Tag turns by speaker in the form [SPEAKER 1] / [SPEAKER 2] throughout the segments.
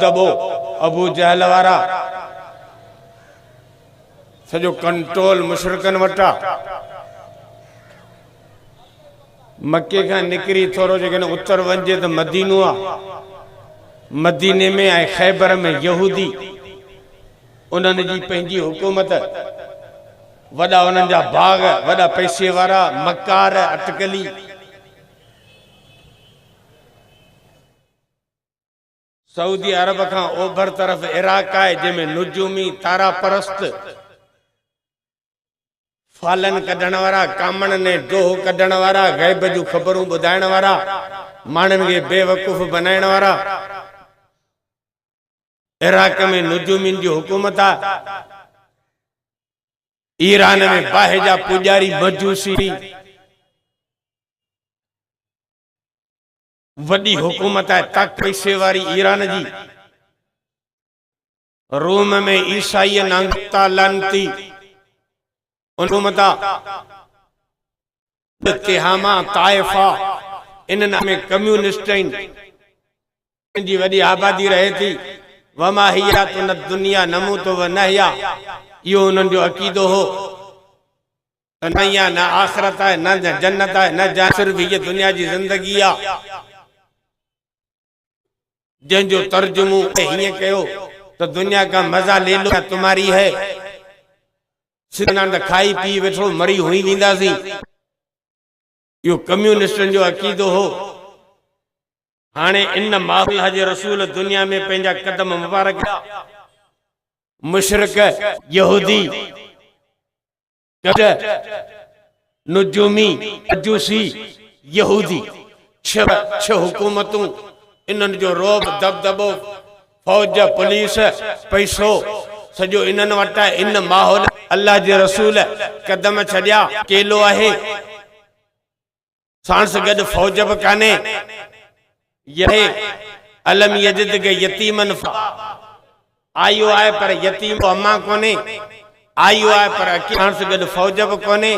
[SPEAKER 1] दबो अबू जहल वारा सजो कंट्रोल मुशरकन वटा मक्के का निकरी थोरो जगह उत्तर वंजे तो मदीनो आ मदीने में आए खैबर में यहूदी उन्हनि जी पंहिंजी हुकूमत वड़ा उन्हनि जा बाग वड़ा पैसे वारा मकार अटकली सऊदी अरब का ओभर तरफ इराक है जंहिंमें नुजूमी तारा परस्त फालन कढण वारा कामण ने डोह कढण वारा गैब जूं ख़बरूं ॿुधाइण वारा माण्हुनि खे बेवकूफ़ बनाइण वारा इराक में नुजूमिन जी हुकूमत आ ईरान में बाहिजा पुजारी मजूसी वडी हुकूमत है तक पैसे वारी ईरान जी रोम में ईसाई नांगता लानती हुकूमत तिहामा ताइफा इन में कम्युनिस्ट जी वडी आबादी रहे थी वमा हिया तो न दुनिया नमू तो व नहिया यो उन्हनि जो अकीदो हो न या न आखिरत है न जन्नत है न सिर्फ ये दुनिया की जिंदगी आ जो तर्जुमो हिये कयो तो दुनिया का मजा ले लो तुम्हारी है सिनान खाई पी वेठो मरी हुई वींदासी यो कम्युनिस्टन जो अकीदो हो हाने इन माहौल हजे रसूल दुनिया में पंहिंजा कदम मुबारक मुशरिक यहूदी नुजूमी मजूसी यहूदी छह हुकूमतूं इन्हनि जो रोब दबदबो फौज पुलिस पैसो सजो इन्हनि वटि आहे इन माहौल अल्लाह जे रसूल कदम छॾिया केलो आहे साण सां गॾु फौज बि कान्हे यहे अलम यजिद के यतीमन आयो आए पर यतीम अम्मा कोने आयो आए पर अकेला से गॾु फौज बि कोने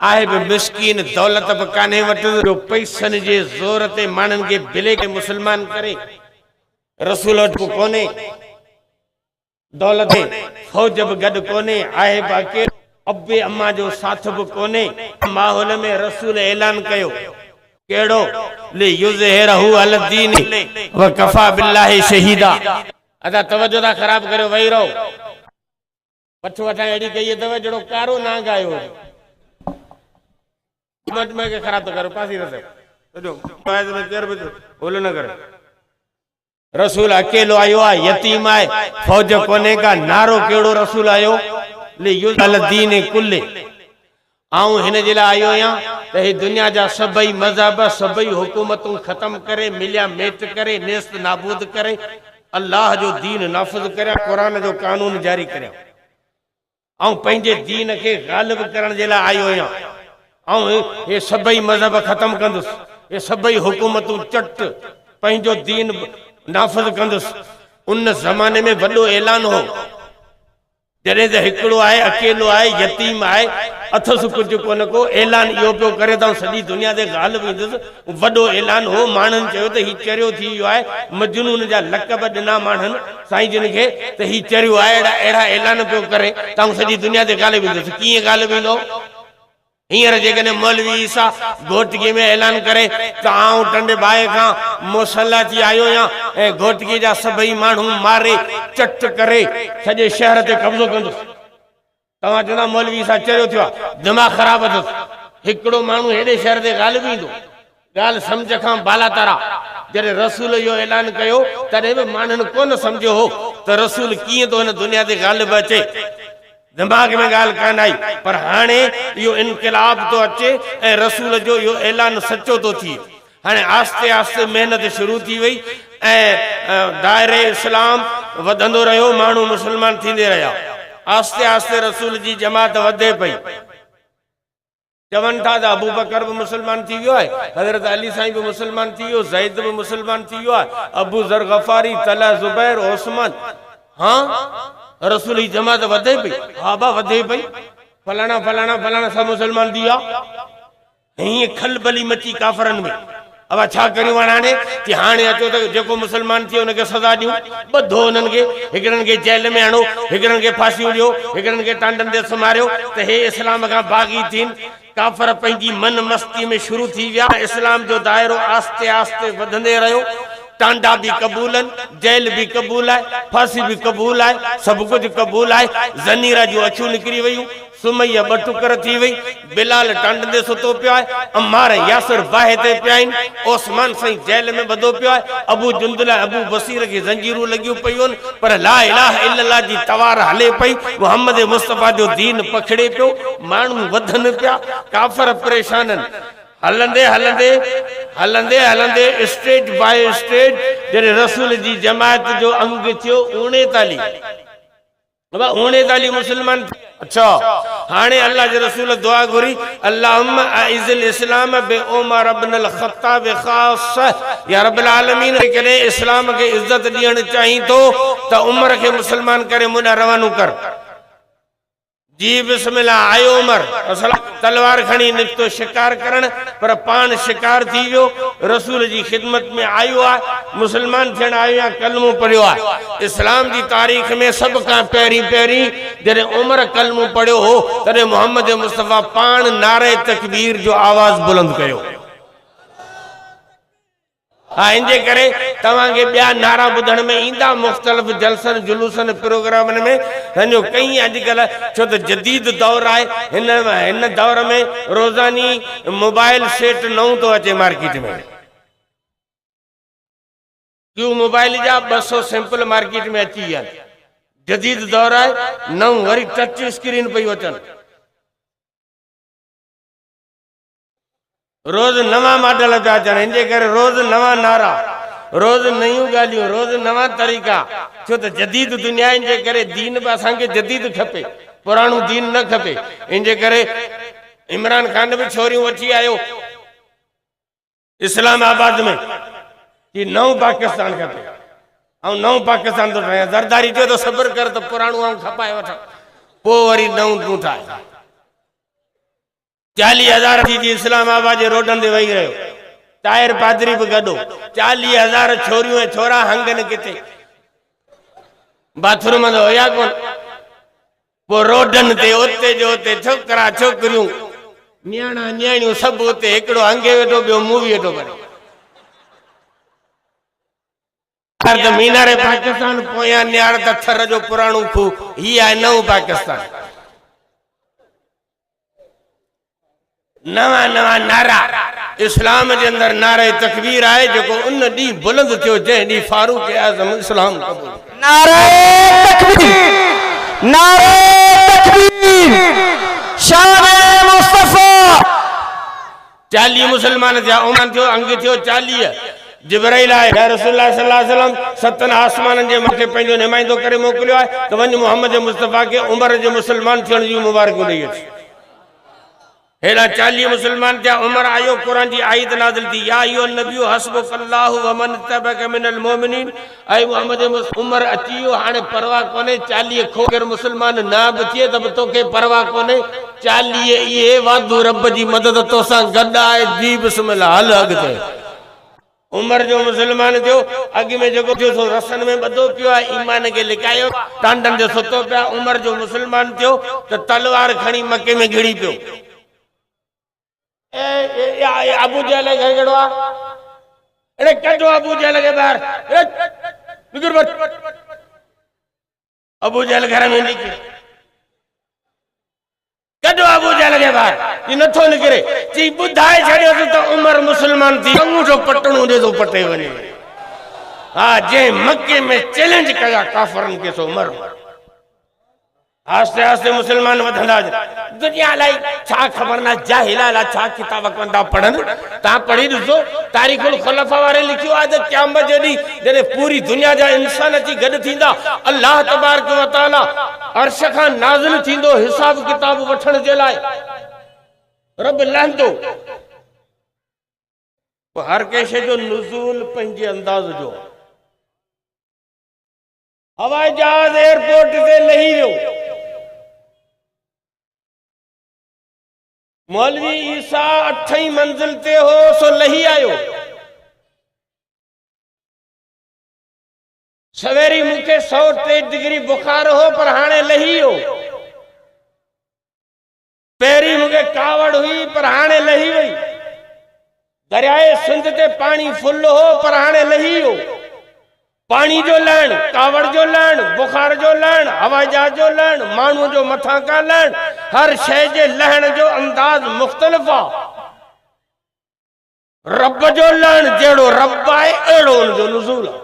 [SPEAKER 1] आहे बि मिस्कीन दौलत बि कान्हे वटि जो पैसनि जे ज़ोर ते माण्हुनि खे भिले खे मुस्लमान करे रसूल वटि कोने दौलत फौज बि गॾु कोने आहे बि अकेलो अबे अम्मा जो साथ बि कोने माहौल में रसूल ऐलान कयो केड़ो ले युज़हिरहु अल दीन व कफा बिल्लाहि शहीदा अदा तवज्जो दा खराब करो वही रहो पछो वठा एड़ी कही तव जड़ो कारो ना गायो मत में के खराब तो करो पासी रसे जो पास में तेर बजे बोलो ना करे रसूल अकेलो आयो आ यतीम आए फौज कोने का नारो केड़ो रसूल आयो ले युज़हिरहु अल दीन कुल्ले आऊं हिन जे लाइ आयो आहियां त ही दुनिया जा सभई मज़हब सभई हुकूमतूं ख़त्म करे मिलिया मेट करे नेस्त नाबूद करे अल्लाह जो दीन नाफ़िज़ करे क़ुरान जो कानून जारी करे ऐं पंहिंजे दीन खे गालिब करण जे लाइ आयो आहियां ऐं हे सभई मज़हब ख़त्म कंदुसि हे सभई हुकूमतूं चट पंहिंजो दीन नाफ़िज़ कंदुसि उन ज़माने में वॾो ऐलान हो जॾहिं त हिकिड़ो आहे अकेलो आहे यतीम आहे अथसि कुझु कोन को ऐलान इहो पियो करे त सॼी दुनिया ते ॻाल्हि ईंदुसि वॾो ऐलान हो माण्हुनि चयो त हीउ चरियो थी वियो आहे मजनून जा लक़ब ॾिना माण्हुनि साईं जिन खे त हीउ चरियो आहे अहिड़ा ऐलान पियो करे त सॼी दुनिया ते ॻाल्हि ईंदुसि कीअं ॻाल्हि ईंदो हींअर जेकॾहिं मौलवी ईसा घोटगी में ऐलान करे त आऊं टंडे बाए खां मुसल्ला थी आयो आहियां ऐं घोटगी जा सभई माण्हू मारे चट करे सॼे शहर ते कब्ज़ो कंदुसि तव्हां चवंदा मौलवी ईसा चरियो थियो आहे दिमाग़ ख़राब अथसि हिकिड़ो माण्हू हेॾे शहर ते ॻाल्हि बि ईंदो ॻाल्हि सम्झ खां बाला तारा जॾहिं रसूल इहो ऐलान कयो तॾहिं बि माण्हुनि कोन सम्झियो हो त रसूल कीअं थो हिन दुनिया ते ॻाल्हि बि अचे दिमाग़ में ॻाल्हि कान आई पर हाणे इहो इनक़िलाब थो अचे ऐं रसूल जो इहो ऐलान सचो थो थिए हाणे आस्ते आस्ते महिनत शुरू थी वई ऐं दायरे इस्लाम वधंदो रहियो माण्हू मुस्लमान थींदे रहिया आस्ते आस्ते रसूल जी जमात वधे पई चवनि था त अबू बकर बि मुस्लमान थी वियो आहे हज़रत अली साईं बि मुस्लमान थी वियो ज़ैद बि मुस्लमान थी वियो आहे अबू ज़र गफ़ारी तला ज़ुबैर ओस्मान हाँ रसूल जी जमात वधे पई हा बा वधे पई फलाना फलाना फलाना सब मुसलमान दिया हीअं खलबली मची काफ़रनि में अब छा करियूं हाणे कि हाणे अचो त जेको मुसलमान थी उनखे सज़ा ॾियूं ॿधो उन्हनि खे हिकिड़नि खे जेल में हणो हिकिड़नि खे फांसियूं ॾियो हिकिड़नि खे टांडनि ते सुम्हारियो त हे इस्लाम खां बाग़ी थियनि काफ़र पंहिंजी मन मस्ती में शुरू थी विया इस्लाम जो दायरो आस्ते आस्ते वधंदे रहियो टांडा भी कबूल आहिनि जेल भी कबूल आहे फांसी भी कबूल आहे सभु कुझु कबूल आहे ज़नीरा जूं अखियूं निकिरी वयूं सुमैया ॿ टुकर थी वई बिलाल टांड ते सुतो पियो आहे अम्मार यासिर बाहि ते पिया आहिनि ओस्मान साईं जेल में ॿधो पियो आहे अबू जुंदल अबू बसीर खे ज़ंजीरूं लॻियूं पियूं आहिनि पर ला इलाहा इल्लल्लाह जी तवार हले पई मुहम्मद मुस्तफ़ा जो दीन पखड़े पियो माण्हू वधनि पिया काफ़र परेशान आहिनि हलंदे हलंदे हलंदे हलंदे स्टेज बाय स्टेज जॾहिं रसूल जी जमात जो अंग थियो 39 मुसलमान अच्छा हाणे अल्लाह जे रसूल दुआ घुरी अल्लाहुम्मा अइज़िल इस्लाम बि उमर इब्न अल ख़त्ताब ख़ास या रब्बुल आलमीन कॾहिं इस्लाम खे इज्जत ॾियण चाहीं थो त उमर खे मुसलमान करे मुॾा रवानो कर जी बिस्मिल्लाह आयो उमर तलवार खणी निकतो शिकार करण पर पान शिकार थी वियो रसूल जी खिदमत में आयो आहे मुसलमान थियण आयो आहे कलमो पढ़ियो आहे इस्लाम जी तारीख़ में सब खां पहिरीं जॾहिं उमर कलमो पढ़ियो हो तॾहिं मोहम्मद मुस्तफ़ा पाण नारे तकबीर जो आवाज़ बुलंद कयो हाँ इनजे करे तव्हांखे ॿिया नारा ॿुधण में ईंदा मुख़्तलिफ़ जलसनि जुलूसनि प्रोग्रामनि में सम्झो कई अॼुकल्ह छो त जदीद दौर आहे हिन दौर में रोज़ानी मोबाइल सेट नओं थो अचे मार्केट में क्यों मोबाइल जा 200 सैंपल मार्केट में अची विया जदीद दौर आहे नओं वरी टच स्क्रीन पई अचनि रोज नवा मॉडल पिया अचनि हिनजे करे रोज नवा नारा रोज नयूं ॻाल्हियूं रोज नवा तरीक़ा छो त जदीद दुनिया जे करे दीन बि असांखे जदीद खपे पुराणो दीन न खपे इनजे करे इमरान खान बि छोरियूं वठी आयो इस्लामाबाद में कि नओं पाकिस्तान खपे ऐं नओं पाकिस्तान थो ठाहियां ज़रदारी चयो त सब्र कर त पुराणो आऊं खपाए वठां पोइ वरी नओं तूं ठाहे 40,000 थी इस्लामाबाद जे रोडनि ते वेही रहियो टायर पादरी बि गॾो 40,000 छोरियूं ऐं छोरा हंगनि किथे बाथरूम त हुया कोन पोइ रोडनि ते उते जो उते छोकिरा छोकिरियूं न्याणा न्याणियूं सभु उते हिकिड़ो हंगे वेठो ॿियो मूवी वेठो करे मीनारे पाकिस्तान पोयां न्यार त थर जो पुराणो खूह ही आहे नओं पाकिस्तान नवा नवा नारा इस्लाम जे अंदर नारे तकबीर आहे जेको उन ॾींहुं बुलंद थियो जंहिं ॾींहुं फारूक आज़म इस्लाम क़बूल
[SPEAKER 2] नारे तकबीर शान मुस्तफा
[SPEAKER 1] 40 मुसलमान थिया उमर थियो अंग थियो 40 जिब्राइल आए या रसूलुल्लाह सल्लल्लाहु अलैहि वसल्लम 7 आसमाननि जे मथे पंहिंजो नुमाइंदो करे मोकिलियो आहे त वञ मोहम्मद मुस्तफा खे उमर जे मुसलमान थियण जी मुबारकूं ॾेई अच हेड़ा 40 मुसलमान थिया उमर आयो कुरान जी आयत नाज़िल थी या अय्युहन नबिय्यु हस्बुकल्लाहु व मन तबक मिनल मोमिनीन ऐं मोहम्मद उमर अची वियो हाणे परवाह कोन्हे 40 खोकर मुसलमान ना बि थिए त बि तोखे परवाह कोन्हे 40 इहे वादू रब जी मदद तोसां गॾु आहे जी बिस्मिल्लाह हल अॻिते उमर जो मुसलमान थियो अॻु में जेको थियो सो रसन में ॿधो पियो आहे ईमान खे लिकायो टांडनि ते सुतो पिया उमर जो मुसलमान थियो त तलवार खणी मके में घिड़ी पियो अबू जहल घर कहिड़ो आहे अरे कढो अबू जहल खे ॿाहिरि अबू जहल घर में निकिरे कढो अबू जहल खे ॿाहिरि नथो निकिरे चई ॿुधाए छॾियोसि त उमर मुसलमान थी अंगूठो पटणो ॾे थो पटे वञे हा जंहिं मके में चैलेंज कया काफ़रनि खे सो उमर आस्ते आस्ते मुसलमान वधंदा दुनिया लाई छा खबर ना जाहिला ला छा किताब कंदा पढ़न ता पढ़ी ॾिसो तारीख़ुल खुलफा वारे लिखियो आहे त क़यामत जॾहिं जॾहिं पूरी दुनिया जा इंसान अची गॾु थींदा अल्लाह तबारक व तआला अर्श खां नाज़िल थींदो हिसाब किताब वठण जे लाइ रब लहंदो हर कंहिं शइ जो नुज़ूल पंहिंजे अंदाज़ जो हवाई जहाज एयरपोर्ट ते लही वियो मौलवी ईसा 8वीं मंजिल ते हो सो लही आयो सवेरी मूंखे 103 डिग्री बुखार हो पर हाणे लही हो। पहिरीं मूंखे कावड़ हुई पर हाणे लही वई। दरियाए सिंध ते पानी फुल हो पर हाणे लही हो। पानी जो लहण, कावड़ जो लहण, बुखार जो लहण, हवाई जहाज जो लहण, माण्हू जो मथां का लहण, हर शइ जे लहण जो अंदाज मुख्तलिफ आहे। रब जो लहण जहिड़ो रब आहे अहिड़ो उनजो नुज़ूल आहे।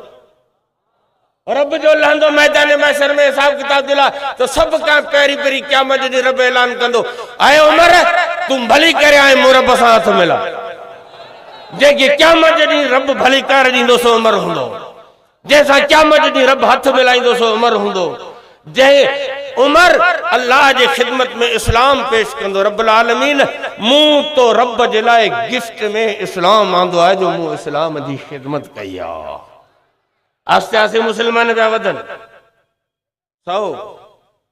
[SPEAKER 1] रब जो लहंदो मैदान महशर में हिसाब किताब दिला तो सब का पहिरीं पहिरीं क़यामत ॾींहुं रब ऐलान कंदो, आए उमर तूं भली करे आए मूं रब सां हथ मिला। जेके क़यामत ॾींहुं रब भली कर ॾींदो सो उमर हूंदो, जंहिंसां क़यामत ॾींहुं रब हथ मिलाईंदो सो उमर हूंदो। जंहिं उमर अल्लाह जे ख़िदमत में इस्लाम पेश कंदो। रब्बुल आलमीन मूं तो रब जे लाइ गिफ्ट में इस्लाम आंदो आहे जो मूं इस्लाम जी ख़िदमत कई आहे। आस्ते आस्ते मुसलमान पिया वधन, 100,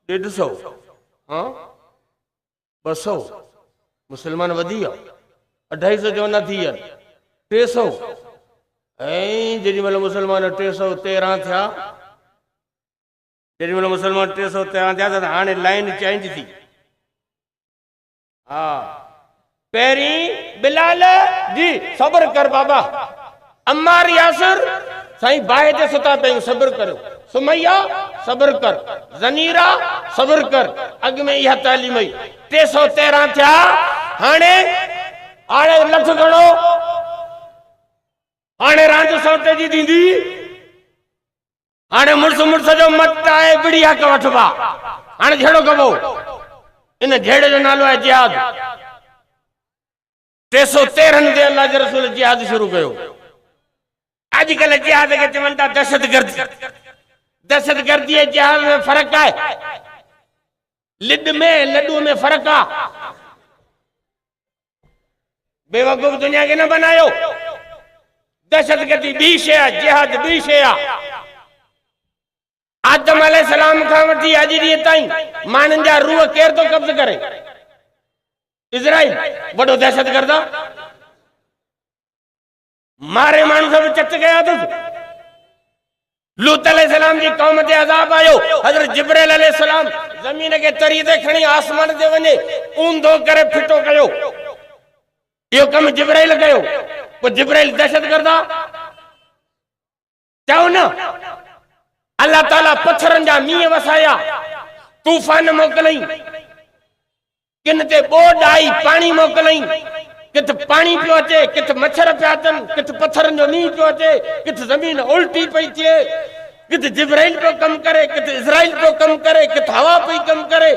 [SPEAKER 1] 150, हाँ 200 मुसलमान वधी विया, 250 जो न थी विया, 300 ऐं जेॾीमहिल मुसलमान 313 थिया, जेॾीमहिल मुसलमान 313 थिया त हाणे लाइन चेंज थी। हा पहिरीं बिलाल जी सब्र कर बाबा, अम्मार यासिर साईं बाहि ते सुता पियूं सब्र करियो, सुमैया सब्र कर, ज़नीरा सब्र कर। अॻ में इहा तालीम हुई। 313 थिया, हाणे लख गणो, हाणे रांदि सौटे जी थींदी, हाणे मुड़स जो मट आहे बिड़ी हक वठबा, हाणे झेड़ो कबो। इन झेड़े जो नालो आहे जिहाद। 313 ते अल्लाह जे रसूल जिहाद शुरू कयो। अॼुकल्ह जिहाद खे चवनि था दहशतगर्दी। दहशतगर्दी ऐं जिहाद में फ़र्क़ु आहे। लिड में लड्डू में फ़र्क़ु आहे। बेवकूफ़ दुनिया खे न बनायो। दहशतगर्दी ॿी शइ आहे, जिहाद ॿी शइ आहे। आदम अलैहिस्सलाम खां वठी अॼु ॾींहं ताईं माण्हुनि जा रूह केरु थो कब्ज़ करे? इज़राइल वॾो दहशतगर्द आहे। मारे माण्हू सब चट गया अथसि। लूत अलैहिस्सलाम जी कौम ते अज़ाब आयो। हज़रत जिब्राइल अलैहिस्सलाम ज़मीन खे तरी ते खणी आसमान ते वञे ऊंधो करे फिटो कयो। इहो कम जिब्राइल कयो। पोइ जिब्राइल दहशतगर्द आहे? चओ न। अल्लाह ताला पत्थरनि जा मींहं वसाया, तूफ़ान मोकिलई, किन ते ॿोॾ आई, पाणी मोकिलई, किथे पाणी पियो अचे, किथे मच्छर पिया अचनि, किथे पत्थरनि जो मींहुं पियो अचे, किथे ज़मीन उल्टी पई थिए, किथे जिब्राइल पियो कमु करे, किथे इज़राइल पियो कमु करे, किथे हवा पई कमु करे।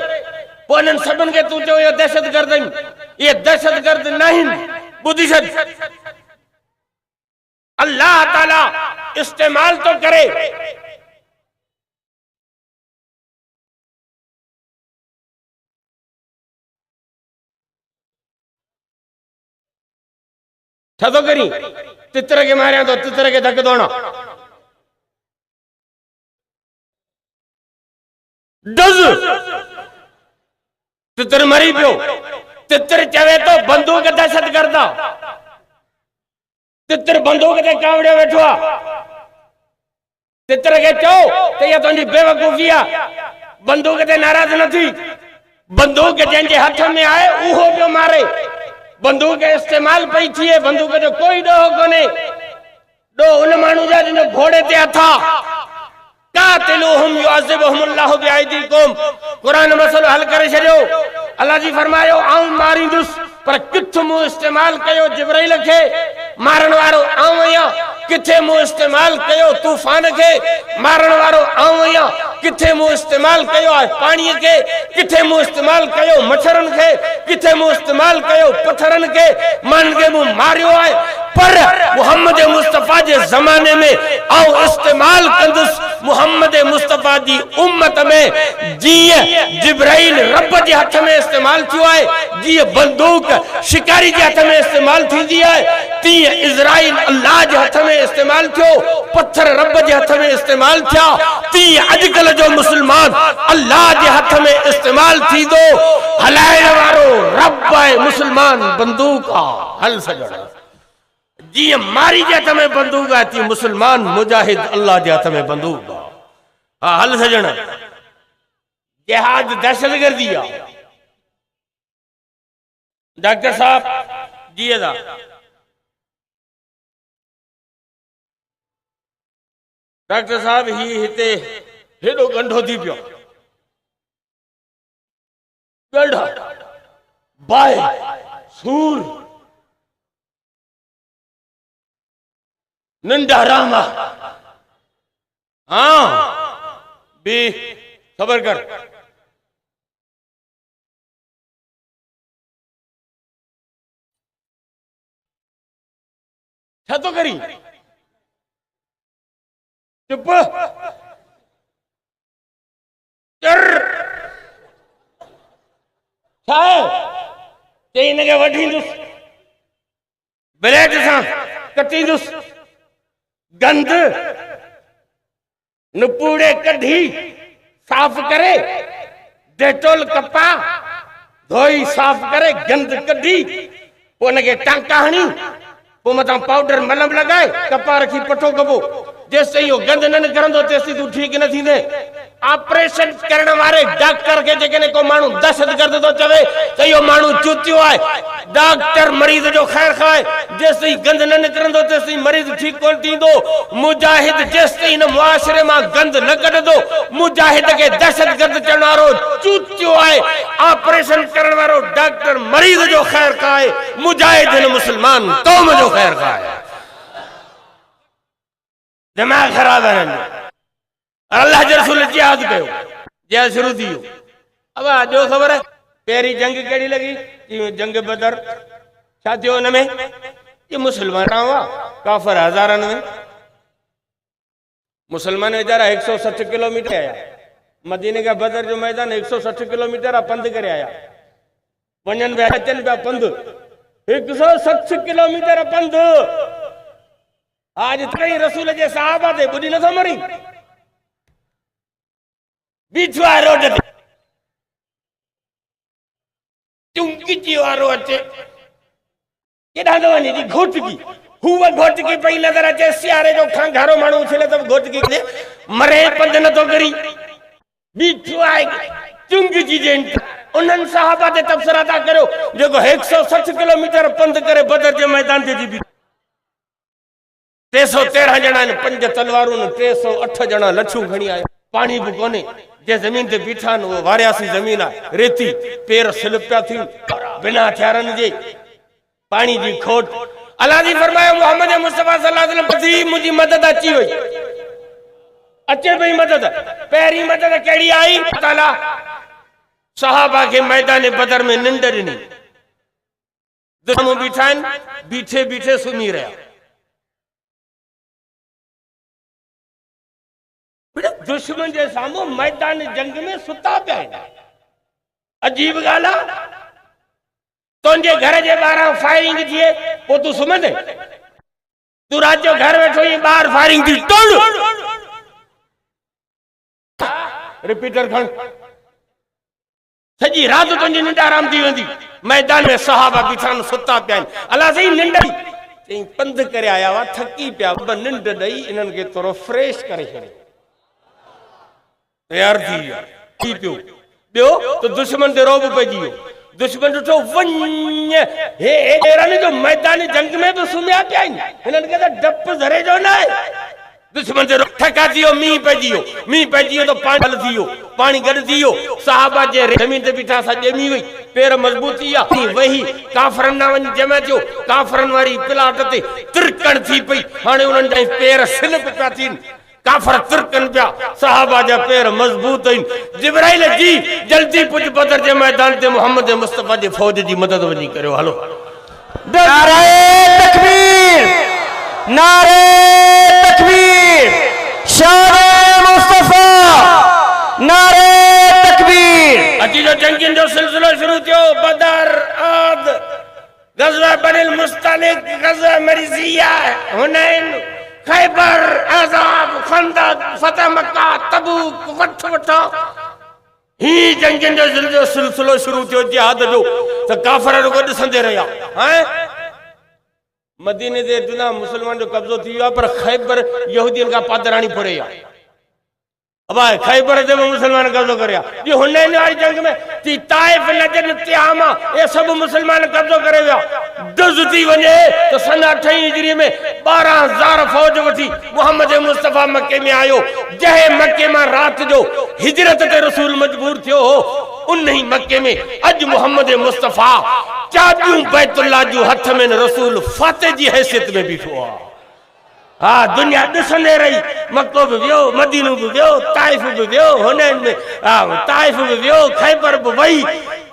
[SPEAKER 1] पोइ इन्हनि सभिनि खे तूं चओ इहे दहशतगर्द आहिनि। इहे दहशतगर्द न आहिनि। ॿुधी छॾ, अल्लाह ताला इस्तेमाल तो करे। छा तो करी? तितर के मारिया तो तितर के धक दोना। डज तितर मरी पियो। तितर चवे तो बंदूक दहशतगर्द आहे। तितर बंदूक ते कावड़ियो वेठो आहे। तितर के चओ त इहा तुंहिंजी बेवकूफ़ी आहे। बंदूक ते नाराज़ न थी। बंदूक जंहिंजे हथ में आहे उहो पियो मारे। बंदूक इस्तेमाल पई थिए। बंदूक जो कोई ॾोह कोन्हे। ॾोह उन माण्हू जा जिन घोड़े ते हथा। कातिलुहुम युअज़िबुहुमुल्लाहु बिअयदीकुम। कुरान मसलो हल करे छॾियो। अल्लाह जी फरमायो आऊं मारींदुसि, पर किथे मूं इस्तेमाल कयो जिब्राइल खे? मारण वारो आऊं आहियां। किथे मूं इस्तेमाल कयो तूफ़ान खे? मारण वारो आऊं आहियां। किथे मूं इस्तेमाल कयो आहे पाणीअ खे? किथे मूं इस्तेमाल कयो मच्छरनि खे? किथे मूं इस्तेमाल कयो पत्थरनि खे? माण्हुनि खे मूं मारियो आहे। पर मुहम्मद मुस्तफ़ा जे ज़माने में आऊं इस्तेमाल कंदुसि मुहम्मद मुस्तफ़ा जी उम्मत में। जीअं जिब्राइल रब जे हथ में इस्तेमाल थियो आहे, जीअं बंदूक शिकारी जे हथ में इस्तेमाल थींदी आहे, तीअं इज़राइल अल्लाह जे हथ में इस्तेमाल थियो। पत्थर रब जे हथ में इस्तेमाल थिया। तीअं अॼुकल्ह जो मुस्लमान अल्लाह जे हथ में इस्तेमाल थींदो। हलाइण वारो रब आहे, मुस्लमान बंदूक आहे। हल सजण जी मारी जे हथ में बंदूक आहे ती मुसलमान मुजाहिद अल्लाह जे हथ में बंदूक आहे। हाँ हल सजण जिहाद दहशतगर्दी आहे। डॉक्टर साहब जी अदा डॉक्टर साहब ही हिते हेॾो गंढो थी पियो गंढा बाय सूर नंढा रामा हाँ बे खबर कर छा तो करी चुप छा चई हिनखे वठींदुसि ब्लेड सां कटींदुसि गंद नुपूड़े कढी साफ करे डेटोल कपा धोई साफ करे गंद कढी पोइ हुनखे टांका हणी पोइ मथां पाउडर मलम लगाए कपा रखी पठो कबो जेसि ताईं इहो गंद न निकिरंदो तेसि ताईं तूं ठीक न थींदे। ऑपरेशन करण वारे डॉक्टर के जेकॾहिं को माण्हू दहशतगर्द तो चवे त इहो माण्हू चूतियो आहे। डॉक्टर मरीज जो ख़ैर खाए जेसि ताईं गंद न निकिरंदो तेसि ताईं मरीज ठीक कोन थींदो। मुजाहिद जेसि ताईं हिन मुआशिरे मां गंद न कढंदो मुजाहिद खे दहशतगर्द चवण वारो चूतियो आहे। ऑपरेशन करण वारो डॉक्टर मरीज जो ख़ैर खाए मुजाहिद हिन मुसलमान क़ौम जो ख़ैर खाए। दिमाग़ ख़राब है अल्लाह जे रसूल जिहाद कयो जिहाद शुरू थी वियो। अब जो ख़बर है पहिरीं जंग कहिड़ी लॻी जंग बदर छा थियो हुन में ये मुसलमान हुआ काफर हज़ारनि में मुसलमान वेचारा 160 किलोमीटर आया मदीने का बदर जो मैदान 160 किलोमीटर आहे पंधु करे आया वञनि पिया अचनि पिया पंधु 160 किलोमीटर पंधु। आज तई रसूल जे सहाबा ते ॿुधी नथो मरी बीठो आहे रोड ते चुंकिची वारो अचे केॾां थो वञे जी घोटकी हूअ घोटकी पई नज़र अचे सियारे जो घारो माण्हू उछले त घोटकी ते मरे पंध नथो करी बीठो आहे चुंकिची जे उन्हनि सहाबा ते तबसरा था करियो जेको 160 किलोमीटर पंध करे बदर जे मैदान ते जी 313 ॼणा आहिनि 5 तलवारूं 308 ॼणा लठियूं खणी आया पाणी बि कोन्हे जे ज़मीन ते बीठा आहिनि उहो वारियासी ज़मीन आहे रेती पेर स्लिप पिया थियूं बिना हथियारनि जे पाणी जी खोट। अल्लाह जी फरमायो मोहम्मद मुस्तफा सल्लल्लाहु अलैहि वसल्लम मुंहिंजी मदद अची वई अचे पई मदद। पहिरीं मदद कहिड़ी आई ताला सहाबा खे मैदान बदर में निंड ॾिनी दुश्मन बीठा आहिनि बीठे बीठे सुम्ही रहिया दुश्मन जे साम्हूं मैदान जंग में सुता पिया आहिनि। अजीब ॻाल्हि आहे तुंहिंजे घर जे ॿाहिरां फायरिंग थिए पोइ तूं सुम्हंदे तूं राति जो घर वेठो ई ॿाहिरि फायरिंग थी रिपीटर खण सॼी राति तुंहिंजी निंड आराम थी वेंदी। मैदान में सहाबा बीठा आहिनि सुता पिया आहिनि अलाह सही निंड चई पंधु करे आया हुआ थकी पिया निंड ॾेई इन्हनि खे थोरो फ्रेश करे छॾियो तैयार थी विया थी पियो ॿियो त दुश्मन ते रोब पइजी वियो दुश्मन ॾिठो वञ हे अहिड़नि जो मैदान जंग में बि सुम्हिया पिया आहिनि हिननि खे त डपु ज़रे जो न आहे। दुश्मन ते ठका थी वियो मींहुं पइजी वियो त पाणी हल थी वियो पाणी गॾु थी वियो सहाबा जे ज़मीन ते बीठा सां ॼमी वई पेर मज़बूत थी विया वही काफ़रनि न वञी जमा थियो काफ़रनि वारी प्लाट ते तिरकण थी पई हाणे उन्हनि जा पेर स्लिप पिया थियनि काफर तिरकन पिया सहाबा जा पैर मजबूत आहिनि। जिब्राइल जी जल्दी पुज बदर जे मैदान ते मोहम्मद मुस्तफा जे फौज जी मदद वञी करियो हलो
[SPEAKER 2] नारे तकबीर नारे तकबीर शान मुस्तफा नारे तकबीर।
[SPEAKER 1] अची जो जंगियुनि जो सिलसिलो शुरू थियो बदर आद गज़वा बनिल मुस्तलिक गज़वा मरीज़िया हुनैन खैबर अज़ाब खंदक फतह मक्का तबूक वठो ही जंगियुनि जो सिलसिलो शुरू थियो जिहाद जो त काफ़र रुॻो ॾिसंदे रहिया हैं मदीने जे दुनिया मुसलमान जो कब्जो थी वियो आहे, पर खैबर यहूदियन का पादरानी पड़े या अब खैबर जे मुसलमान कब्जो करया जी हुनैन वाली जंग में ती ताइफ नजद तियामा ये सब मुसलमान कब्जो करे विया दजती वने तो सन 8 हिजरी में 12000 फौज वठी मोहम्मद मुस्तफा मक्के में आयो जहे मक्के में रात जो हिजरत ते रसूल मजबूर थियो हो उन ही मक्के में अज मोहम्मद मुस्तफा चाबियों बैतुल्लाह जो हथ में रसूल फाते जी हैसियत में बीठो आ हाँ दुनिया दिसंदे रही मक्को भी वियो मदीनो भी वियो ताइफ भी वियो हुनैन में ताइफ भी वियो खैबर भी वही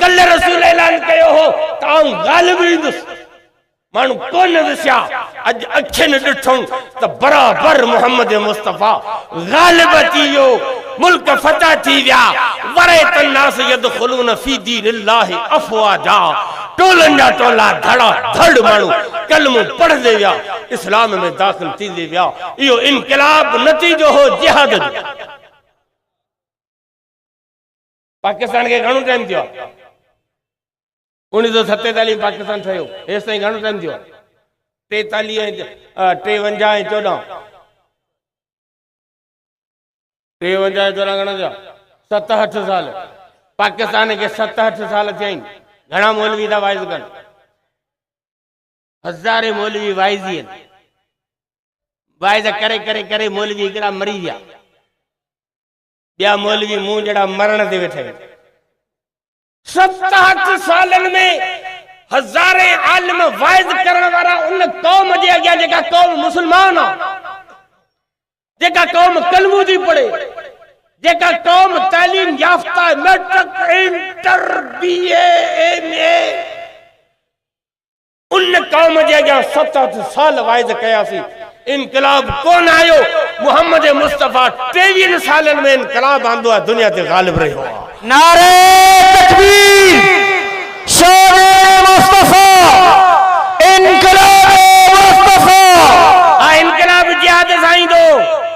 [SPEAKER 1] कल रसूल ऐलान कयो हो ताऊं गालिब ईंदुस मानू कोन दिसिया अज अखिन ॾिठूं त बराबर मोहम्मद मुस्तफा गालिब थी वियो मुल्क फतह थी विया वरे तन्नास यदखुलून फी दीनिल्लाहि अफवाजा टोलन जा टोला धड़ा धड़ मानू कलमो पढ़ दे विया इस्लाम में दाखिल थी दे विया यो इनकलाब नतीजो हो जिहाद जो पाकिस्तान के घणो टाइम थियो 1947 में पाकिस्तान थियो हेस ताईं घणो टाइम थियो 43 53 14 घणो थियो 7-8 साल पाकिस्तान के 7-8 साल थिया घणा मौलवी था वाइज कन हजारे मौलवी वाइजी वाइज करे करे करे मौलवी हिकड़ा मरी गया ॿिया मौलवी मुंह जड़ा मरण ते वेठे 7-8 सालन में हजारे आलिम वाइज करण वाला उन कौम जे अॻियां जेका कौम मुसलमान आ जेका कौम कलमू थी पढ़े जेका कौम तालीम याफ्ता मैट्रिक इंटर बीए एमए उन कौम जे अॻियां 7-8 साल वाइज कयासी इनकलाब कोन आयो मोहम्मद मुस्तफा 23 सालन में इनकलाब आंदो है दुनिया ते गालिब रहियो
[SPEAKER 2] नारे तकबीर शान मुस्तफा इनकलाब मुस्तफा
[SPEAKER 1] आ इनकलाब जिहाद साईं दो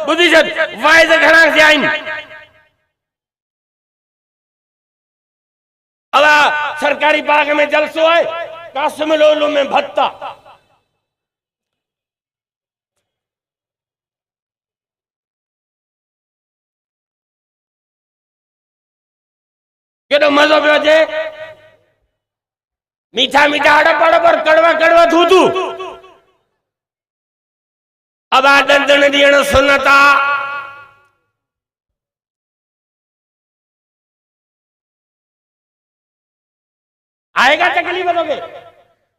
[SPEAKER 1] बुधी जत वाइज घणा से आइन अला सरकारी बाग में जलसो है कासिम लोलो में भत्ता केडो मजो पियो अचे मीठा मीठा हड़प हड़प और कड़वा कड़वा थू थू अब दंदन दियण सुनता आएगा तकलीफ दोगे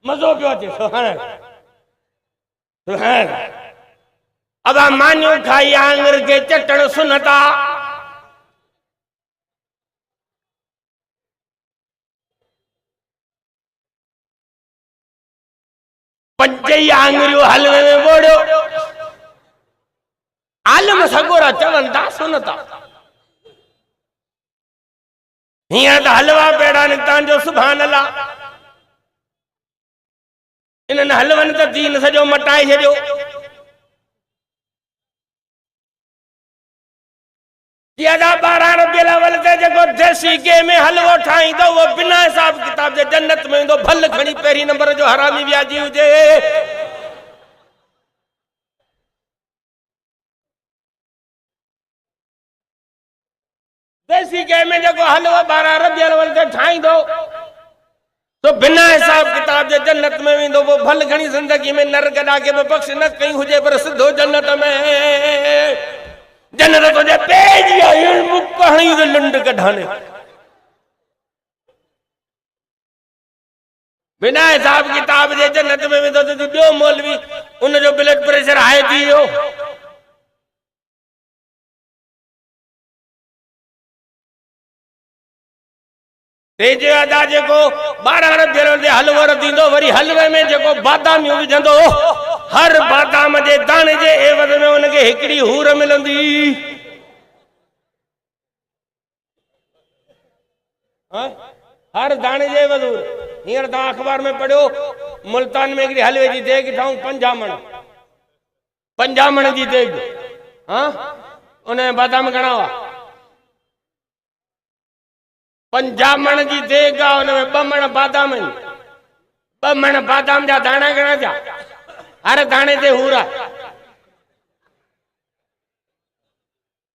[SPEAKER 1] मजो पियो अचे सुभान सुभान अब मानियो खाई आंगर के चटण सुनता पंजई आंगरियों हलवे में बोड़ो आलम सगोरा चवन दा सुनता हिया तो हलवा पेड़ा निकता जो सुभान अल्लाह इन हलवन तो दीन सजो मटाए छो ज्यादा 12 रुपये लेवल ते जको देसी के में हलवो ठाई दो वो बिना हिसाब किताब जे जन्नत में दो भल खणी पहली नंबर जो हरामी व्याजी हुजे देसी के में जको हलवो 12 रुपये लेवल ते ठाई दो तो बिना हिसाब किताब जे जन्नत में वेंदो वो भल खणी जिंदगी में नरक डाके में बख्श न कहीं हुजे पर सिधो जन्नत में जन्नत तो जे पेज या इल्म कहानी दे लंड कढाने बिना हिसाब किताब जे जन्नत में वेंदो तो ॿियो मौलवी उन जो ब्लड प्रेशर हाई थी वियो तेज अदा जेको 12 रुपये दे हलवो दींदो वरी हलवे में जेको बादाम विझंदो हर बादाम जे दाणे जे एवज में उनके हिकड़ी हूर मिलंदी हर दाणे जे एवज हियर ता अखबार में पढ़ियो मुल्तान में एकड़ी हलवे जी देग ठाऊं 50 मण जी देग हां उन बादाम घणा हुआ 50 मण जी देग आ उन में 2 मण बादाम 2 मण बादाम जा दाणा घणा थिया अरे दाने ते हूरा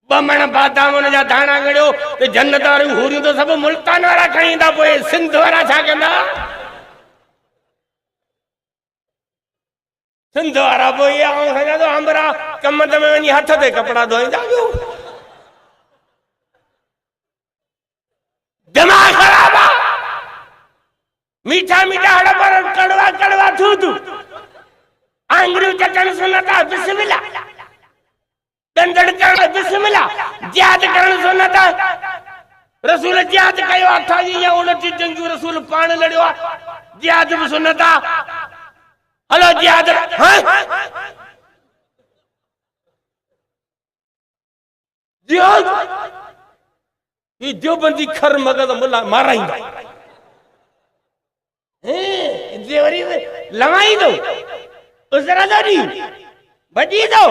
[SPEAKER 1] बमण बादाम जा दाना गड़ियो ते जन्नत वारी हूरियूं तो सब मुल्तान वारा खणींदा पोइ सिंध वारा छा कंदा सिंध वारा पोइ आऊं सजा तो अंबरा कमत में वञी हथ ते कपड़ा धोईंदा ॿियो दिमाग खराब आ मीठा मीठा हड़ पर कड़वा कड़वा थू थू आंगरियूं चटण सुनता बिस्मिल्लाह दंदड़ करण बिस्मिल्लाह जिहाद करण सुनता रसूल जिहाद कयो 28 या 29 जंगियूं रसूल पाण लड़ियो जिहाद भी सुनता हलो जिहाद जिहाद ये देवबंदी खर मगज मुला माराईंदा देवरी लवाई दो उसरा दो बजी दो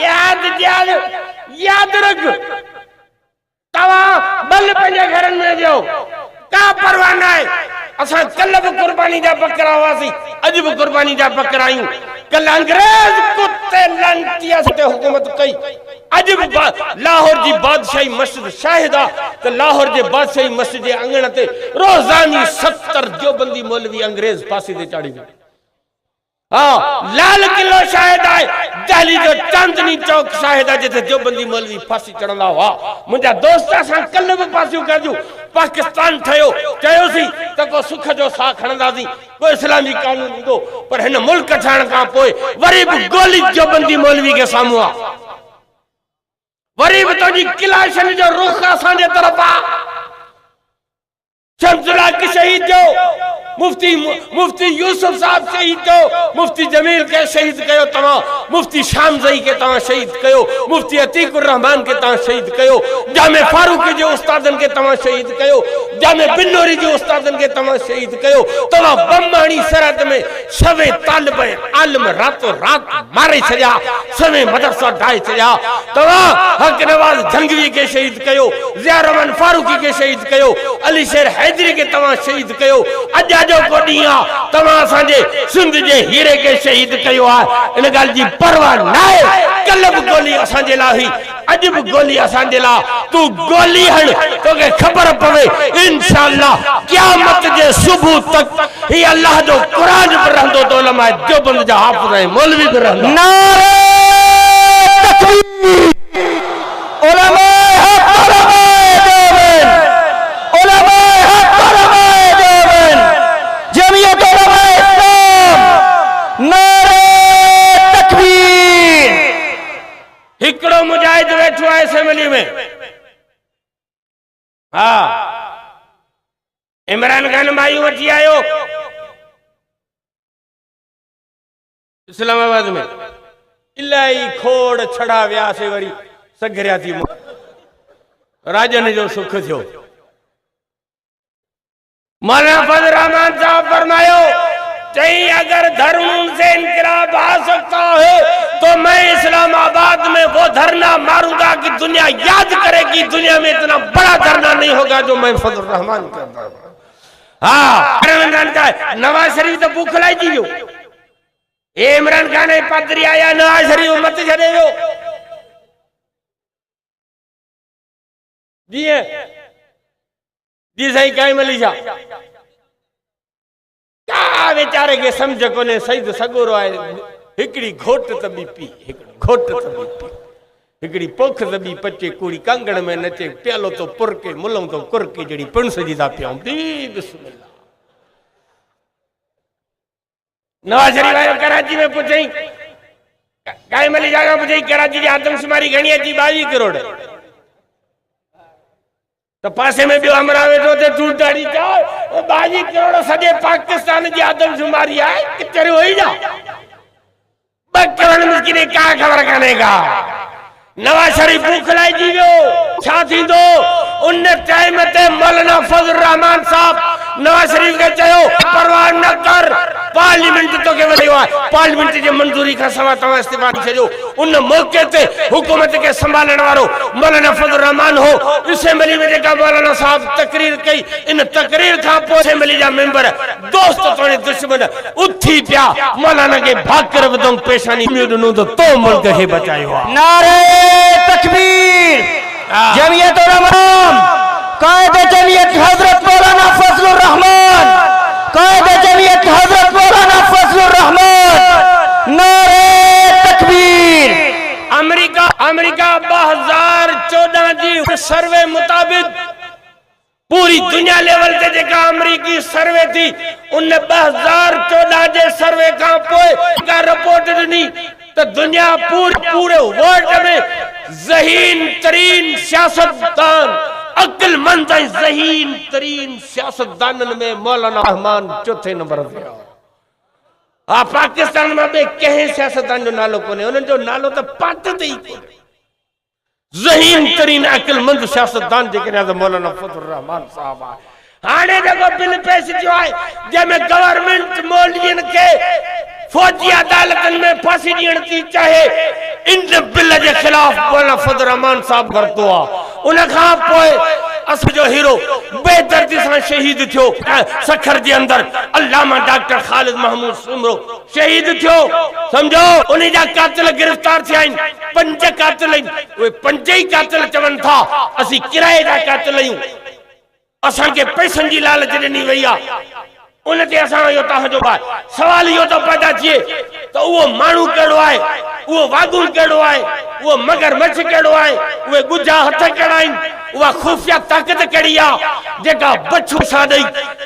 [SPEAKER 1] याद याद याद रख तवा बल पंजे घर में जो का परवाह ना है असा कल भी कुर्बानी जा बकरा हुआसी अज भी कुर्बानी जा बकरा आयूं कल अंग्रेज कुत्ते लंटिया से हुकूमत कई अज भी लाहौर जी बादशाही मस्जिद शाहिदा तो लाहौर जे बादशाही मस्जिद जे अंगण ते रोजानी 70 देवबंदी मौलवी अंग्रेज फांसी ते चाड़ी विया हाँ लाल किलो शाहिद है दिल्ली जो चांदनी चौक शाहिद है जिथे देवबंदी मौलवी फांसी चढ़ंदा हुआ मुंहिंजा दोस्त असां कल भी फांसियूं कजूं पाकिस्तान ठयो चयोसी त को सुख जो साह खणंदासीं को इस्लामी कानून ईंदो पर हिन मुल्क ठहण खां पोइ वरी भी गोली देवबंदी मौलवी के साम्हूं आ वरी भी तुंहिंजी क्लाशन जो रुख असांजे तरफ़ आ शमसुल्लाह की शहीद जो मुफ्ती यूसुफ साहब शहीद कयो मुफ्ती जमील के शहीद कयो तव्हां मुफ्ती शामज़ई के तव्हां शहीद कयो मुफ्ती अतीकुर रहमान के तव्हां शहीद कयो जामे फारूकी जे उस्तादन के तव्हां शहीद कयो जामे बिन्नोरी जे उस्तादन के तव्हां शहीद कयो तव्हां बम्बाणी सरहद में सवे तालिब आलिम रातो रात मारे छॾिया सवे मदरसा ढाए छॾिया तव्हां हक नवाज जंगवी के शहीद कयो ज़िया रहमान फारूकी के शहीद कयो अली शेर हैदरी के तव्हां शहीद कयो अॼु जो को ॾींहुं तव्हां असांजे सिंध जे हीरे के शहीद कयो आहे इन ॻाल्हि जी परवाह न आहे कल भी गोली असांजे लाइ हुई अॼु भी गोली असांजे लाइ तूं गोली हण तोखे ख़बर पवे इंशाअल्लाह क़यामत जे सुबुह तक ही अल्लाह जो क़ुरान भी रहंदो तो उलमा देवबंद जा हाफ़िज़ ऐं मौलवी भी रहंदा
[SPEAKER 2] नारे तकबीर उलमा
[SPEAKER 1] हिकड़ो मुजाहिद बैठो है असेंबली में हाँ इमरान खान मायूं वठी आयो इस्लामाबाद में इलाही खोड़ छड़ा वियासीं वरी सगरिया थी राजन जो सुख थियो मौलाना फजल रहमान साहब फरमायो कहीं अगर धर्म से इनकलाब आ सकता है तो मैं इस्लामाबाद में वो धरना मारूंगा कि दुनिया याद करेगी दुनिया में इतना बड़ा धरना नहीं होगा जो मैं फजल रहमान करता हूं हाँ इमरान खान नवाज शरीफ तो भूख लाई जी ए इमरान खान पादरी आया नवाज शरीफ मत छड़े हो जी सही कायम अली शाह क्या बेचारे के समझ कोने सईद सगोरो आहे हिकड़ी घोट तबी पी घोट तबी पी हिकड़ी पोख तबी पचे कूड़ी कांगड़ में नचे प्यालो तो पुर के मुलम तो कुर के जड़ी पिणस जी दा पियाऊं दी बिस्मिल्लाह नवाज शरीफ आयो कराची में पुछई कायम अली जागा पुछई कराची जी आदमशुमारी घणी अची 22 करोड़ तो पासे में भी हमरा वेठो थे टूट दाढ़ी का 22 करोड़ सजे पाकिस्तान की आदमशुमारी है कितने होई जा 2 करोड़ मिस्किन का खबर करने का नवाज शरीफ भूख लाई जी वियो छा थींदो उन टाइम ते मौलाना फजल रहमान साहब नवाज शरीफ के चयो परवाह न कर पार्लियामेंट तो के वयो आहे पार्लियामेंट जे मंजूरी का सवा तवा इस्तीफा छजो उन मौके ते हुकूमत के संभालण वालो मौलाना फजल रहमान हो असेंबली में जेका मौलाना साहब तकरीर कई इन तकरीर का पो असेंबली जा मेंबर दोस्त तोड़े दुश्मन उठी पिया मौलाना के भाकर वदम पेशानी मियो तो मुल्क के बचायो
[SPEAKER 2] नारे तकबीर जमीयत उलमा कायदे जमीयत हजरत मौलाना फजलुर रहमान कायदे जमीयत हजरत मौलाना फजलुर रहमान नारे तकबीर
[SPEAKER 1] अमेरिका 2014 जी सर्वे मुताबिक पूरी दुनिया लेवल ते जेका अमेरिकी सर्वे थी उन 2014 जे सर्वे का पोए का रिपोर्ट दी तो दुनिया पूरे वर्ल्ड में ज़हीन तरीन सियासतदान अक्लमंद ज़हीन तरीन सियासतदानन में मौलाना रहमान चौथे नंबर ते आ पाकिस्तान में बे कहे सियासतदान जो नालो कोने उन जो नालो तो पाट ते ही कोने ज़हीन तरीन अक्लमंद सियासतदान जेके मौलाना फजल रहमान साहब आ हाने देखो बिल पेश जो है जैमें गवर्नमेंट मौलवियन के फौजी अदालतन में फांसी ॾियण थी चाहे इन बिल के खिलाफ मौलाना फजल रहमान साहब करतो आ उन खां पोइ अस जो हीरो बेदर्दी से शहीद थियो सखर के अंदर अल्लामा डॉक्टर खालिद महमूद सुमरो शहीद थियो समझो उन्हीं जा कातिल गिरफ्तार थिया आहिन 5 कातिल आहिन वे 5 ही कातिल चवन था असी किराए जा कातिल आहियूं असा के पैसन की लालच ॾिनी वई आ उनते असा यो तव्हांजो सवाल यो तो पैदा थिए तो वो मानू केड़ो आए वो वागुन केड़ो आए वो मगरमच्छ केड़ो आए वो गुजा हथ केड़ा आहिन वो खुफिया ताकत केड़ी आ जेका बच्चो सा दई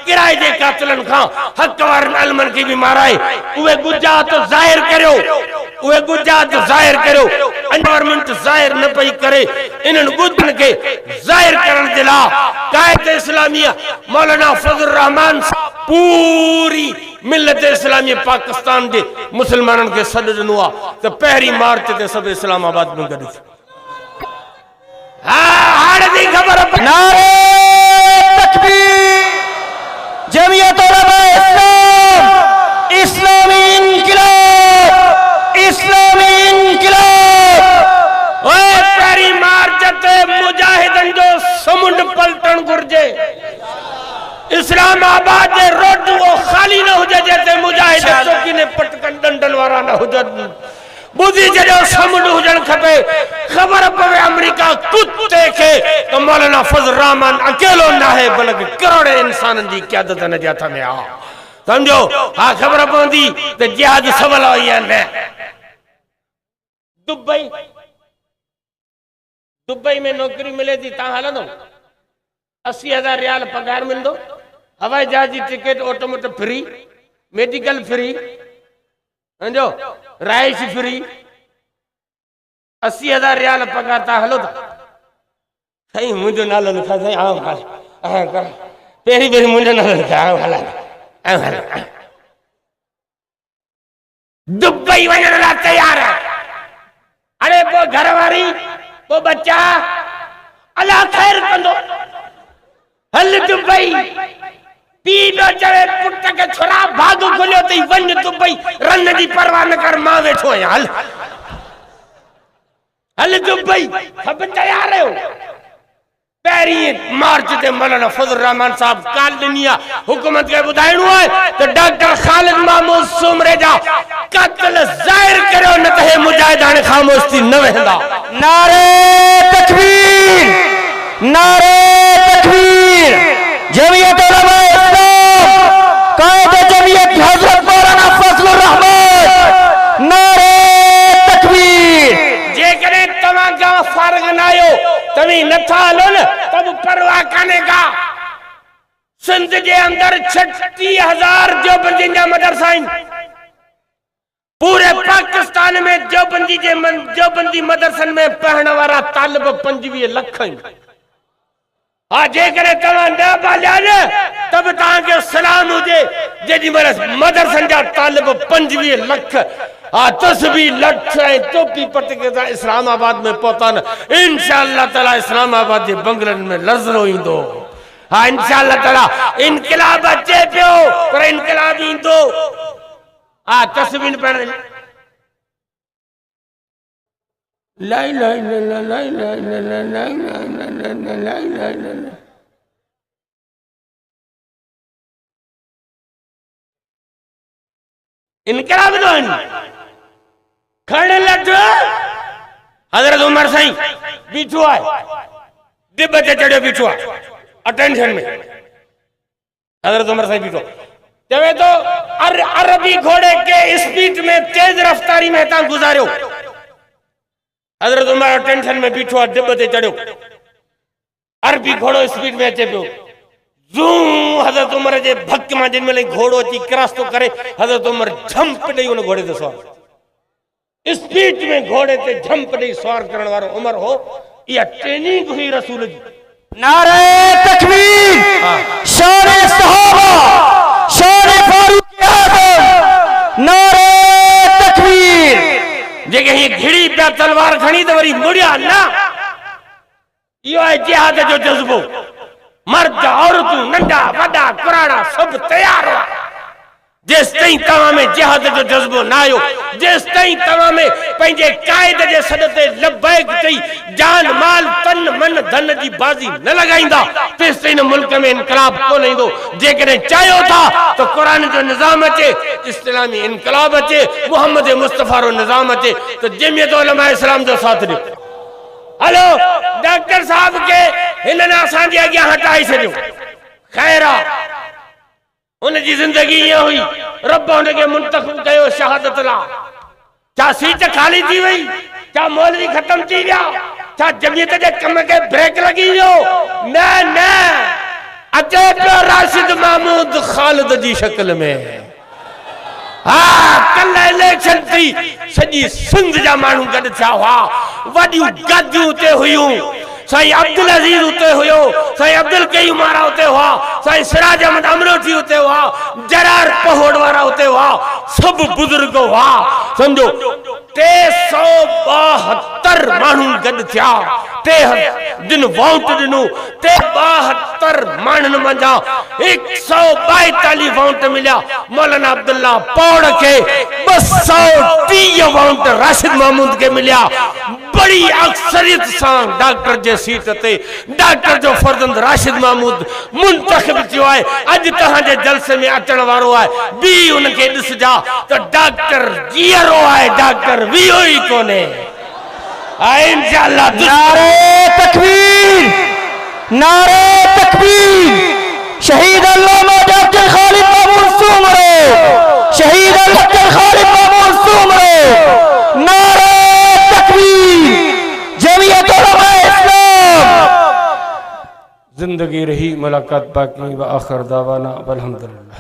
[SPEAKER 1] किराए जे कातिलन खां हक वारन अलमन की भी माराए वो गुजा तो जाहिर करियो वो गुजा तो जाहिर करियो गवर्नमेंट जाहिर न पई करे इनन गुजन के जाहिर करन जे ला कायदे इस्लामिया मौलाना फजल रहमान पूरी मिल्लत इस्लामी पाकिस्तान के मुसलमानन के सॾ ॾिनो आहे त पहिरीं मार्च ते सभु इस्लामाबाद में गॾु हाणे खबर
[SPEAKER 2] नारे तकबीर जमीयत उलमा इस्लाम इस्लामी इनकिलाब
[SPEAKER 1] ओए पहिरीं मार्च ते मुजाहिदन जो समुंड पलटण घुर्जे इस्लामाबाद जे रोड वो खाली न हुजे जैसे मुजाहिद चौकी ने पटकन डंडन वारा न हुजन बुधी जडो समुंड हुजन खपे खबर पवे अमेरिका कुत्ते के तो मौलाना फजल रहमान अकेलो ना है बल्कि करोड़े इंसानन जी क़यादत न जाता में आ समझो हां खबर पवंदी ते जिहाद सवल है न दुबई में नौकरी मिले थी ता हलंदो 80,000 रियाल पगार मिलंदो हवाई जहाज की ticket automatic free medical free समझो राइश फ्री 80,000 रियाल पगार ता हलो था सही मुझे नालो लिखा सही आओ कर पेरी पेरी मुझे नालो लिखा आओ हला दुबई वञण ला तैयार है अरे वो घरवारी वो बच्चा अल्लाह खैर कंदो हल दुबई पीलो चवे पुट के छोरा भाग खोलियो तई वन दुबई रन दी परवाह न कर मां वेठो है हल दुबई सब तैयार हो पहिरीं मार्च ते मौलाना फजल रहमान साहब काल दुनिया हुकूमत के बुधाइणो है तो डॉक्टर खालिद महमूद सुमरे जा कत्ल जाहिर करो न त हे मुजाहिद हाणे खामोश थी न वेंदा
[SPEAKER 2] नारे तकबीर जमीयत उलमा इस्लाम कायदे जमीयत हजरत मौलाना फजलुर रहमान नारे तकबीर
[SPEAKER 1] जे करे तमा का फर्क न आयो तभी न था लो न तब परवाह करने का सिंध के अंदर 36,000 देवबंदी मदरसा पूरे पाकिस्तान में देवबंदी मदरसन में पढ़ने वाला तालिब 25 लख हाँ जेकर तव्हां न पालिया न तब तव्हांखे सलाम हुजे। जेॾी महिल मदरसनि जा तालिब 25 लख हाँ तस्बीह लठ ऐं टोपी पट के सां इस्लामाबाद में पहुता न इंशाअल्लाह ताला इस्लामाबाद जे बंगलनि में लज़रो ईंदो। हाँ इंशाअल्लाह ताला इनकलाब अचे पियो पर इनकलाब ईंदो। हाँ तस्बीह पढ़ ला इलाहा इल्लल्लाह ला इलाहा इल्लल्लाह ला इलाहा इल्लल्लाह ला इलाहा इल्लल्लाह। इनकलाब दो खड़े लठ हजरत उमर साईं बीठो है दिब ते चढ़ियो बीठो है अटेंशन में हजरत उमर साईं बीठो चवे तो अरबी घोड़े के स्पीड में तेज रफ्तारी में ता गुजारियो। हजरत उमर अटेंशन में बीठो है दिब ते चढ़ियो अरबी घोड़ो स्पीड में अचे पियो जू हजरत उमर जे भक में जिन में घोड़ो अची क्रॉस तो करे हजरत उमर झंप ॾेई उन घोड़े ते सवार स्पीड में घोड़े ते झंप ॾेई सवार करण वारो उमर हो। इहा ट्रेनिंग हुई रसूल जी।
[SPEAKER 2] नारे तकबीर शान सहाबा शान फारूक आज़म नारे तकबीर।
[SPEAKER 1] जेके ही घिड़ी पिया तलवार खणी त वरी मुड़िया ना इहो आहे जिहाद जो जज़्बो। मर्द औरतूं नंढा वॾा कुराड़ा सब तैयार हुआ। जेस ताईं तव्हां में जिहाद जो जज़्बो न आयो जेस ताईं तव्हां में पंहिंजे कायद जे सॾ ते लबैक चई जान माल तन मन धन जी बाज़ी न लॻाईंदा तेस ताईं मुल्क में इनकलाब कोन ईंदो। जेकॾहिं चाहियो था त क़ुरान जो निज़ाम अचे इस्लामी इनकलाब अचे मोहम्मद मुस्तफ़ा जो निज़ाम अचे त जमियत उलमा इस्लाम जो साथ ॾियो। हलो डॉक्टर साहब के हिननि असांजे अॻियां हटाए छॾियो ख़ैर आहे उनजी जिंदगी ये हुई रब उनके मुंतखब कयो शहादत ला। क्या सीट खाली थी वही क्या मौलवी खत्म थी गया क्या जमियत के कम के ब्रेक लगी वियो न न अचे पियो राशिद महमूद खालिद जी शक्ल में। हाँ कल इलेक्शन थी सॼी सिंध जा माण्हू गॾु थिया हुआ वॾियूं गदियूं उते हुयूं साईं अब्दुल अजीज उते हुयो साईं अब्दुल कयूम वारा उते हुआ साईं सिराज अहमद अमरोटी उते हुआ जरार पहोड़ वारा उते हुआ सब बुजुर्ग हुआ समझो 372 माण्हू गॾु थिया दिन वोट ॾिनो 72 माण्हुनि मंझां 142 वोट मिलिया मौलाना अब्दुल्ला पौड़ के 230 वोट राशिद महमूद के मिलिया। बड़ी अक्सरियत सां डॉक्टर जे सीट ते डॉक्टर जो फर्जंद राशिद महमूद मुंतखब थियो आहे। अॼु तव्हांजे जलसे में अचण वारो आहे बी उनखे ॾिसजा त डॉक्टर जीअरो आहे डॉक्टर वियो ई कोन्हे। इंशाअल्लाह
[SPEAKER 2] नारे तकबीर नारे तकबीर। शहीद अल्लामा डॉक्टर खालिद महमूद सूमरो शहीद डॉक्टर खालिद महमूद सूमरो नारे तकबीर। जमियत उलमा इस्लाम।
[SPEAKER 1] जिंदगी रही मुलाकात बाकी व आखिर दावाना अल्हम्दुलिल्लाह।